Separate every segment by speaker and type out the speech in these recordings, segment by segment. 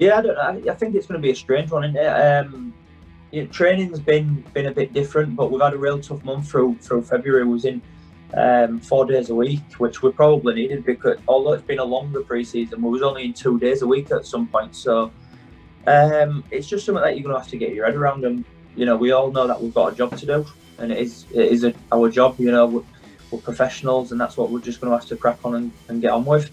Speaker 1: Yeah, I, don't, I think it's going to be a strange one, isn't it? Training's been a bit different, but we've had a real tough month through February. We was in 4 days a week, which we probably needed because although it's been a longer pre-season, we was only in 2 days a week at some point. So it's just something that you're going to have to get your head around. And we all know that we've got a job to do, and it is our job. We're professionals, and that's what we're just going to have to crack on and get on with.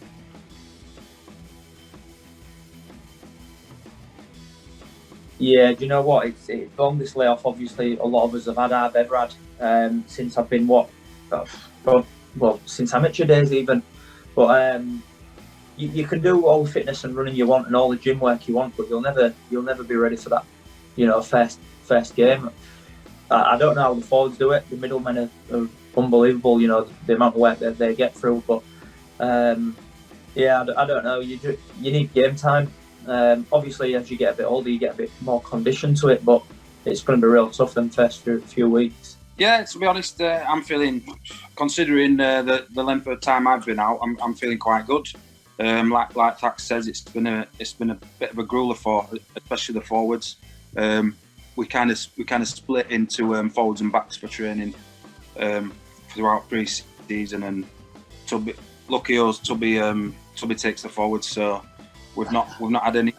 Speaker 1: Yeah, do you know what? It's the longest layoff. Obviously, a lot of us have had. I've ever had since I've been since amateur days even. But you can do all the fitness and running you want and all the gym work you want, but you'll never be ready for that. First game. I don't know how the forwards do it. The middlemen are unbelievable. The amount of work that they get through. But yeah, I don't know. You need game time. Obviously, as you get a bit older, you get a bit more conditioned to it, but it's going to be real tough them first few weeks.
Speaker 2: Yeah, to be honest, I'm feeling, considering the length of time I've been out, I'm feeling quite good. Like Thack says, it's been a bit of a grueler for, especially the forwards. We kind of split into forwards and backs for training throughout pre-season, and lucky us, Tubby takes the forwards, so. We've not had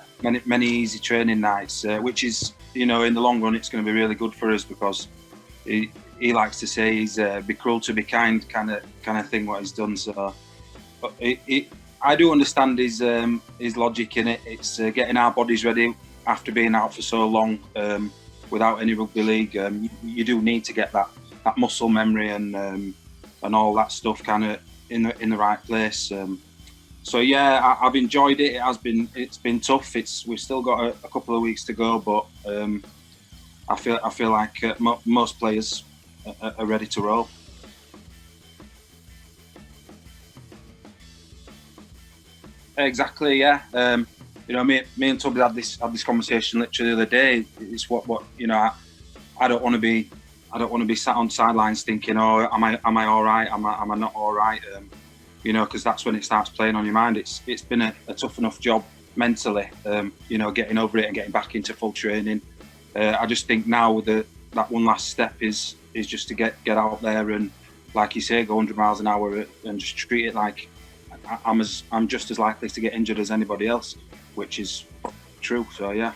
Speaker 2: many easy training nights, which is, in the long run, it's going to be really good for us because he likes to say he's be cruel to be kind kind of thing what he's done. So, but I do understand his logic in it. It's getting our bodies ready after being out for so long without any rugby league. You do need to get that muscle memory and all that stuff kind of in the right place. So yeah, I've enjoyed it. It's been tough. We've still got a couple of weeks to go, but I feel like most players are ready to roll. Exactly. Yeah. Me and Tubby had this conversation literally the other day. It's what I don't want to be sat on sidelines thinking, oh, am I all right? Am I not all right? Because that's when it starts playing on your mind. It's been a tough enough job mentally, getting over it and getting back into full training. I just think now that one last step is just to get out there and, like you say, go 100 miles an hour and just treat it like I'm just as likely to get injured as anybody else, which is true. So yeah.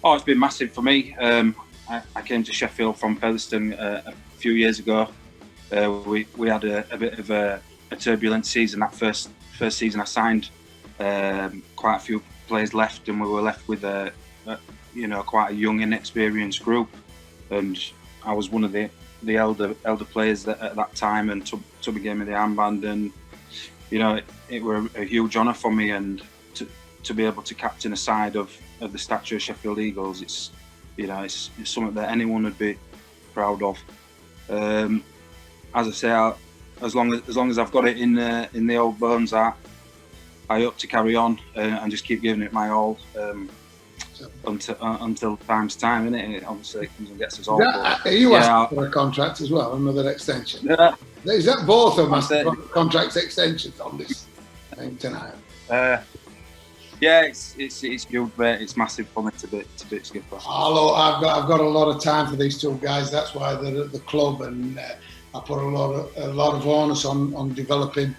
Speaker 2: Oh, it's been massive for me. I came to Sheffield from Featherstone a few years ago. We had a bit of a turbulent season. That first season I signed, quite a few players left, and we were left with quite a young, inexperienced group. And I was one of the elder players at that time, and Tubby gave me the armband, and it were a huge honour for me, and to be able to captain a side of the stature of Sheffield Eagles, it's something that anyone would be proud of. As I say, as long as I've got it in the old bones, I hope to carry on and just keep giving it my all until time's time, innit? Obviously, it comes and gets us all.
Speaker 3: Are you asking for a contract as well, another extension?
Speaker 2: Yeah.
Speaker 3: Is that both of us contract extensions on this thing tonight?
Speaker 2: Yeah, it's huge, mate. It's massive for me to be skipper.
Speaker 3: Oh, look, I've got a lot of time for these two guys. That's why they're at the club, and I put a lot of onus on developing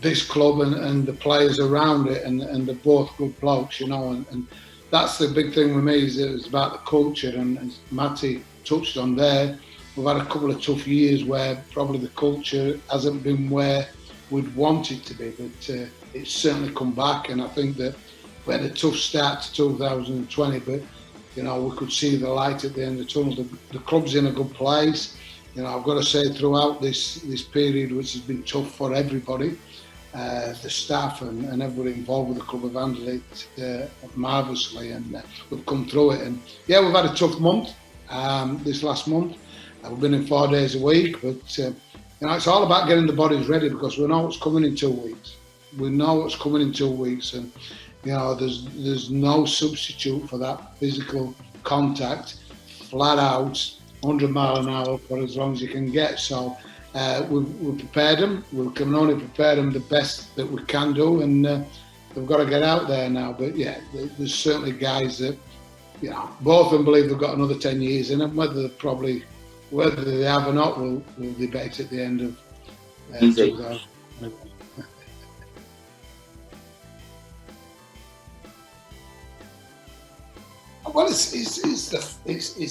Speaker 3: this club and the players around it, and they're both good blokes, and that's the big thing with me, is it's about the culture, and as Matty touched on there, we've had a couple of tough years where probably the culture hasn't been where we'd want it to be, but it's certainly come back, and I think that we had a tough start to 2020, but we could see the light at the end of the tunnel. The club's in a good place. I've got to say, throughout this period, which has been tough for everybody, the staff and everybody involved with the club have handled it marvellously, and we've come through it. And yeah, we've had a tough month this last month. We've been in 4 days a week, but it's all about getting the bodies ready, because we know what's coming in 2 weeks. And there's no substitute for that physical contact, flat out, 100 mile an hour for as long as you can get. So we've prepared them. We can only prepare them the best that we can do, and they've got to get out there now. But yeah, there's certainly guys that, you know, both of them believe they've got another 10 years in them. Whether they have or not, we'll debate at the end of 2021. Well, it's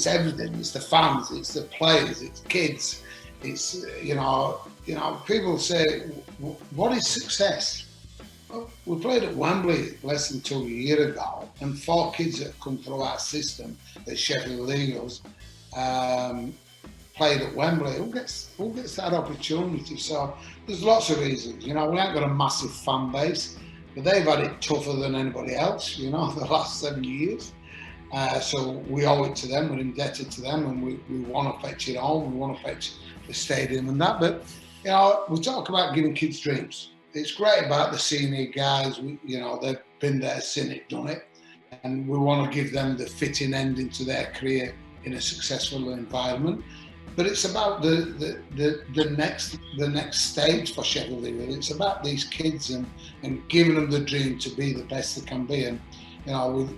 Speaker 3: everything. It's the fans, it's the players, it's kids. It's you know, people say, what is success? Well, we played at Wembley less than 2 years ago, and 4 kids that come through our system at Sheffield Eagles played at Wembley. Who gets that opportunity? So there's lots of reasons. You know, we ain't got a massive fan base, but they've had it tougher than anybody else. You know, the last 7 years. So we owe it to them. We're indebted to them, and we want to fetch it home. We want to fetch the stadium and that. But you know, we talk about giving kids dreams. It's great about the senior guys. They've been there, seen it, done it, and we want to give them the fitting ending to their career in a successful environment. But it's about the next stage for Sheffield Eagles. It's about these kids and giving them the dream to be the best they can be. And you know,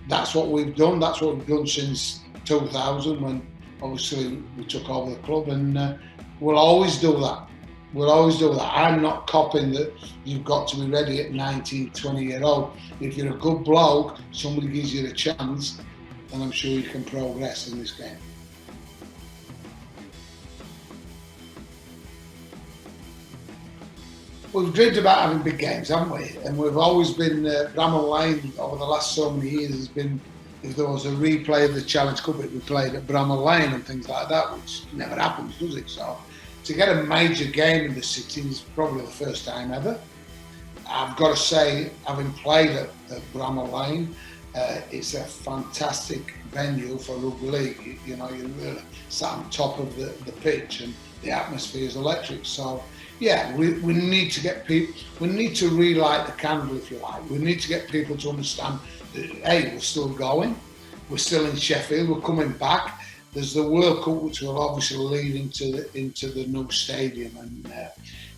Speaker 3: that's what we've done. That's what we've done since 2000, when obviously we took over the club, and we'll always do that. We'll always do that. I'm not copying that you've got to be ready at 19, 20-year-old. If you're a good bloke, somebody gives you a chance, then I'm sure you can progress in this game. We've dreamed about having big games, haven't we? And we've always been, Bramall Lane over the last so many years has been, if there was a replay of the Challenge Cup, we played at Bramall Lane and things like that, which never happens, does it? So to get a major game in the city is probably the first time ever. I've got to say, having played at Bramall Lane, it's a fantastic venue for rugby league. You know, you're really sat on top of the pitch, and the atmosphere is electric. So yeah, we need to get people, we need to relight the candle, if you like. We need to get people to understand that, hey, we're still going, we're still in Sheffield, we're coming back. There's the World Cup, which will obviously lead into the new stadium, and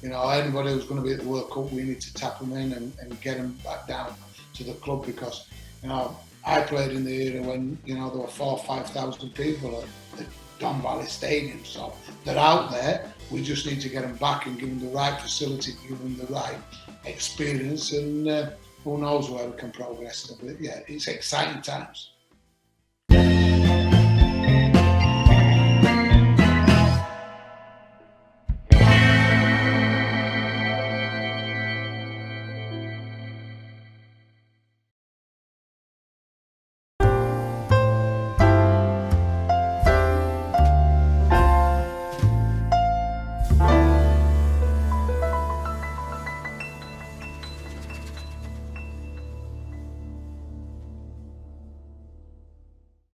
Speaker 3: you know, anybody who's going to be at the World Cup, we need to tap them in and get them back down to the club, because you know, I played in the era when, you know, there were 4,000 or 5,000 people at Don Valley Stadium, so they're out there. We just need to get them back and give them the right facility, give them the right experience, and who knows where we can progress. But yeah, it's exciting times.